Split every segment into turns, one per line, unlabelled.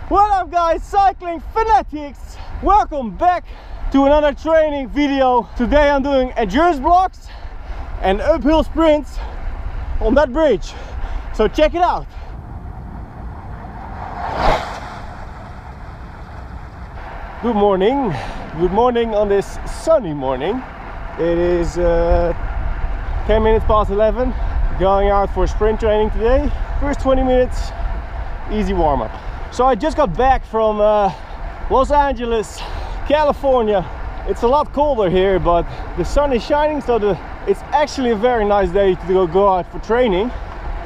What up guys, cycling fanatics, welcome back to another training video. Today I'm doing endurance blocks and uphill sprints on that bridge, so check it out. Good morning on this sunny morning. It is 10 minutes past 11, going out for sprint training today. First 20 minutes, easy warm-up. So I just got back from Los Angeles, California. It's a lot colder here, but the sun is shining, so it's actually a very nice day to go out for training.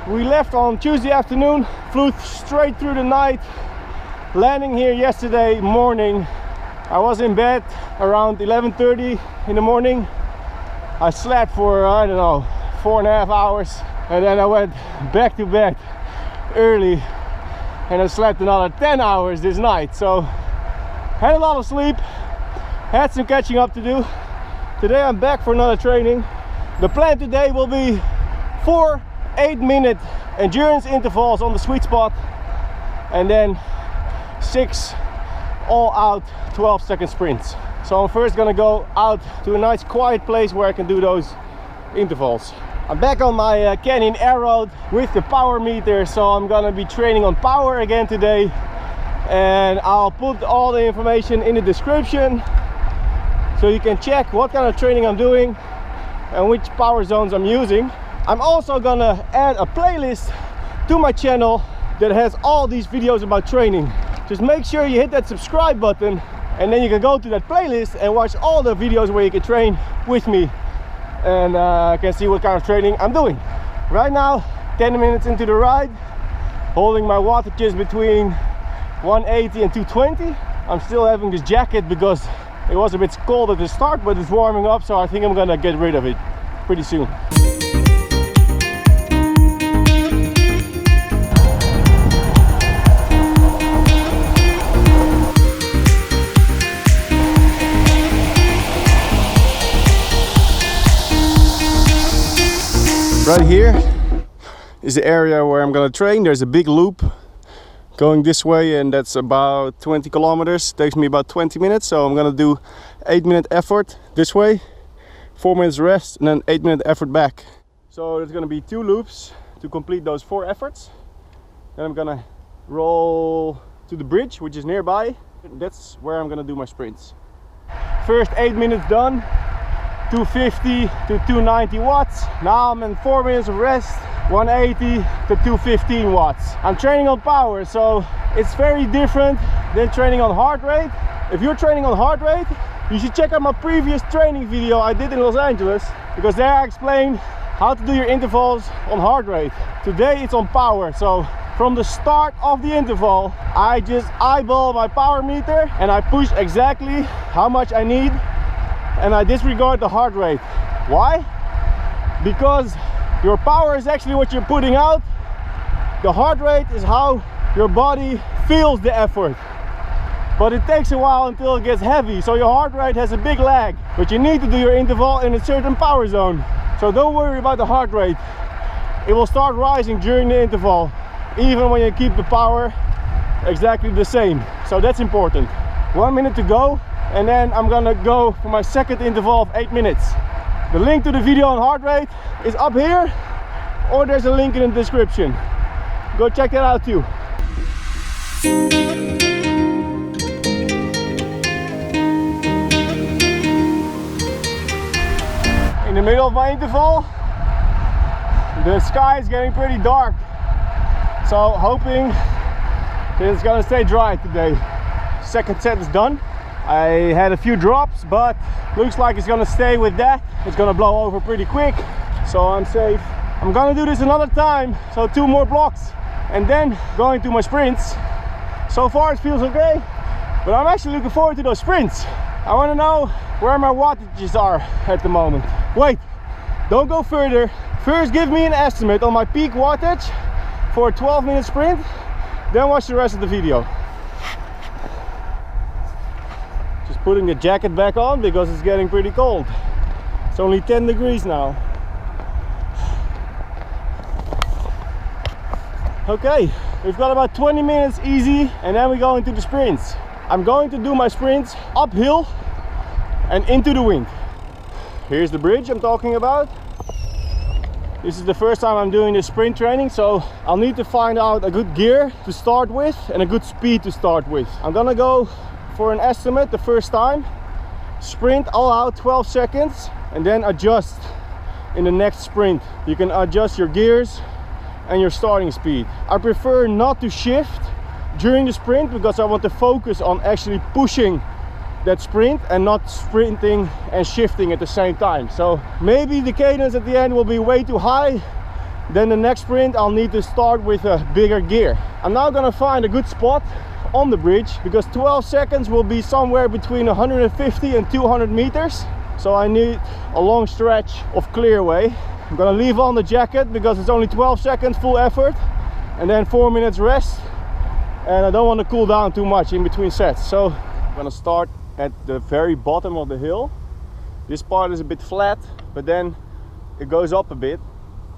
We left on Tuesday afternoon, flew straight through the night, landing here yesterday morning. I was in bed around 11:30 in the morning. I slept for, I don't know, 4.5 hours, and then I went back to bed early and I slept another 10 hours this night. So had a lot of sleep, had some catching up to do. Today I'm back for another training. The plan today will be 4 8-minute endurance intervals on the sweet spot, and then 6 all out 12-second sprints. So I'm first gonna go out to a nice quiet place where I can do those intervals. I'm back on my Canyon Aero with the power meter, so I'm gonna be training on power again today, and I'll put all the information in the description so you can check what kind of training I'm doing and which power zones I'm using. I'm also gonna add a playlist to my channel that has all these videos about training. Just make sure you hit that subscribe button, and then you can go to that playlist and watch all the videos where you can train with me and can see what kind of training I'm doing. Right now, 10 minutes into the ride, holding my wattages between 180 and 220. I'm still having this jacket because it was a bit cold at the start, but it's warming up, so I think I'm gonna get rid of it pretty soon. Right here is the area where I'm gonna train. There's a big loop going this way, and that's about 20 kilometers. Takes me about 20 minutes, so I'm gonna do 8-minute effort this way, 4 minutes rest, and then 8-minute effort back. So there's gonna be 2 loops to complete those 4 efforts. Then I'm gonna roll to the bridge, which is nearby. That's where I'm gonna do my sprints. First 8 minutes done. 250 to 290 watts. Now I'm in 4 minutes of rest, 180 to 215 watts. I'm training on power, so it's very different than training on heart rate. If you're training on heart rate, you should check out my previous training video I did in Los Angeles, because there I explained how to do your intervals on heart rate. Today it's on power, so from the start of the interval, I just eyeball my power meter and I push exactly how much I need, and I disregard the heart rate. Why? Because your power is actually what you're putting out. The heart rate is how your body feels the effort. But it takes a while until it gets heavy, so your heart rate has a big lag. But you need to do your interval in a certain power zone. So don't worry about the heart rate. It will start rising during the interval, even when you keep the power exactly the same. So that's important. 1 minute to go. And then I'm gonna go for my second interval of 8 minutes. The link to the video on heart rate is up here, or there's a link in the description. Go check that out too. In the middle of my interval, the sky is getting pretty dark, so hoping that it's gonna stay dry today. Second set is done. I had a few drops, but looks like it's gonna stay with that. It's gonna blow over pretty quick, so I'm safe. I'm gonna do this another time, so 2 more blocks, and then going to my sprints. So far it feels okay, but I'm actually looking forward to those sprints. I wanna know where my wattages are at the moment. Wait, don't go further. First give me an estimate on my peak wattage for a 12-minute sprint, then watch the rest of the video. Putting the jacket back on because it's getting pretty cold. It's only 10 degrees now. Okay, We've got about 20 minutes easy, and then we go into the sprints. I'm going to do my sprints uphill and into the wind. Here's the bridge I'm talking about. This is the first time I'm doing this sprint training, so I'll need to find out a good gear to start with and a good speed to start with. I'm gonna go for an estimate the first time, sprint all out 12 seconds, and then adjust in the next sprint. You can adjust your gears and your starting speed. I prefer not to shift during the sprint because I want to focus on actually pushing that sprint and not sprinting and shifting at the same time. So maybe the cadence at the end will be way too high. Then the next sprint I'll need to start with a bigger gear. I'm now gonna find a good spot on the bridge because 12 seconds will be somewhere between 150 and 200 meters. So I need a long stretch of clear way. I'm gonna leave on the jacket because it's only 12 seconds full effort and then 4 minutes rest, and I don't want to cool down too much in between sets. So I'm gonna start at the very bottom of the hill. This part is a bit flat, but then it goes up a bit,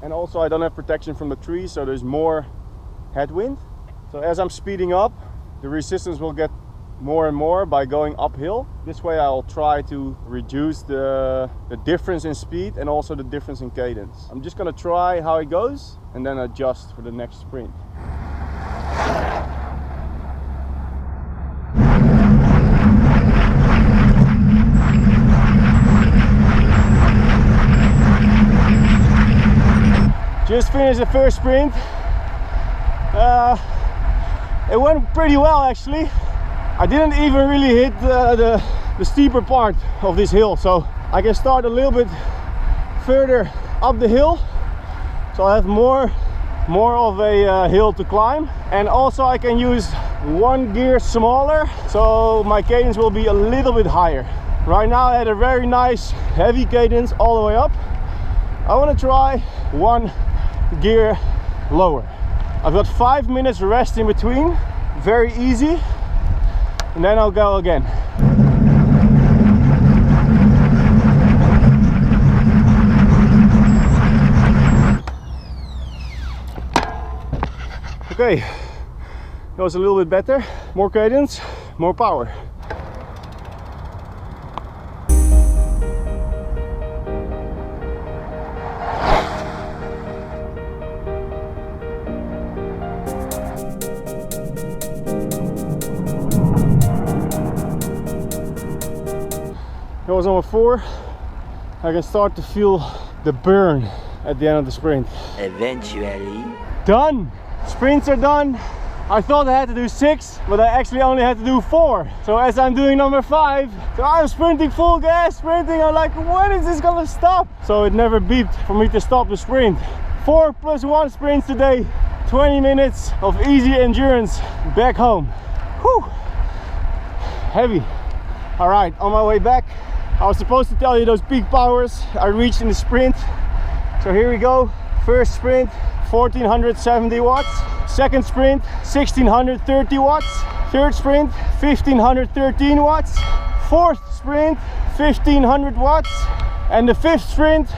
and also I don't have protection from the trees, so there's more headwind. So as I'm speeding up, the resistance will get more and more by going uphill. This way I'll try to reduce the difference in speed and also the difference in cadence. I'm just gonna try how it goes and then adjust for the next sprint. Just finished the first sprint. It went pretty well actually. I didn't even really hit the steeper part of this hill, so I can start a little bit further up the hill, so I have more of a hill to climb, and also I can use one gear smaller, so my cadence will be a little bit higher. Right now I had a very nice heavy cadence all the way up. I want to try one gear lower. I've got 5 minutes rest in between, very easy, and then I'll go again. Okay, that was a little bit better. More cadence, more power. That was number 4. I can start to feel the burn at the end of the sprint.
Eventually.
Done! Sprints are done. I thought I had to do 6, but I actually only had to do 4. So as I'm doing number 5, so I'm sprinting full gas, sprinting. I'm like, when is this gonna stop? So it never beeped for me to stop the sprint. 4 + 1 sprints today. 20 minutes of easy endurance back home. Whew! Heavy. All right, on my way back, I was supposed to tell you those peak powers I reached in the sprint. So here we go. First sprint, 1470 watts. Second sprint, 1630 watts. Third sprint, 1513 watts. Fourth sprint, 1500 watts. And the fifth sprint,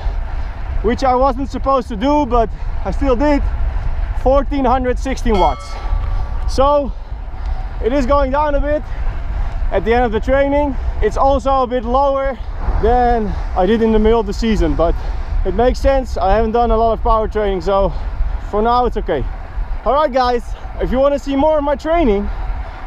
which I wasn't supposed to do, but I still did, 1416 watts. So it is going down a bit at the end of the training. It's also a bit lower than I did in the middle of the season, but it makes sense. I haven't done a lot of power training, so for now it's okay. All right guys, if you want to see more of my training,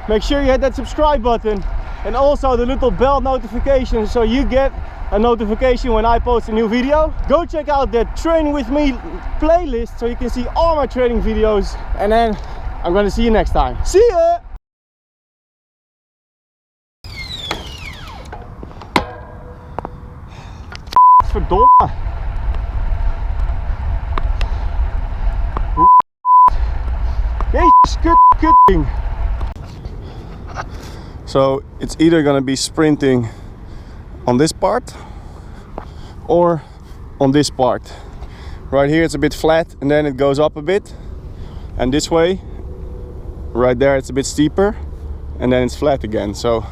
make sure you hit that subscribe button and also the little bell notification so you get a notification when I post a new video. Go check out that Training With Me playlist so you can see all my training videos, and then I'm gonna see you next time. See ya! Verdomme! Jezus, kut ding. So it's either gonna be sprinting on this part or on this part. Right here it's a bit flat and then it goes up a bit, and this way right there it's a bit steeper and then it's flat again. So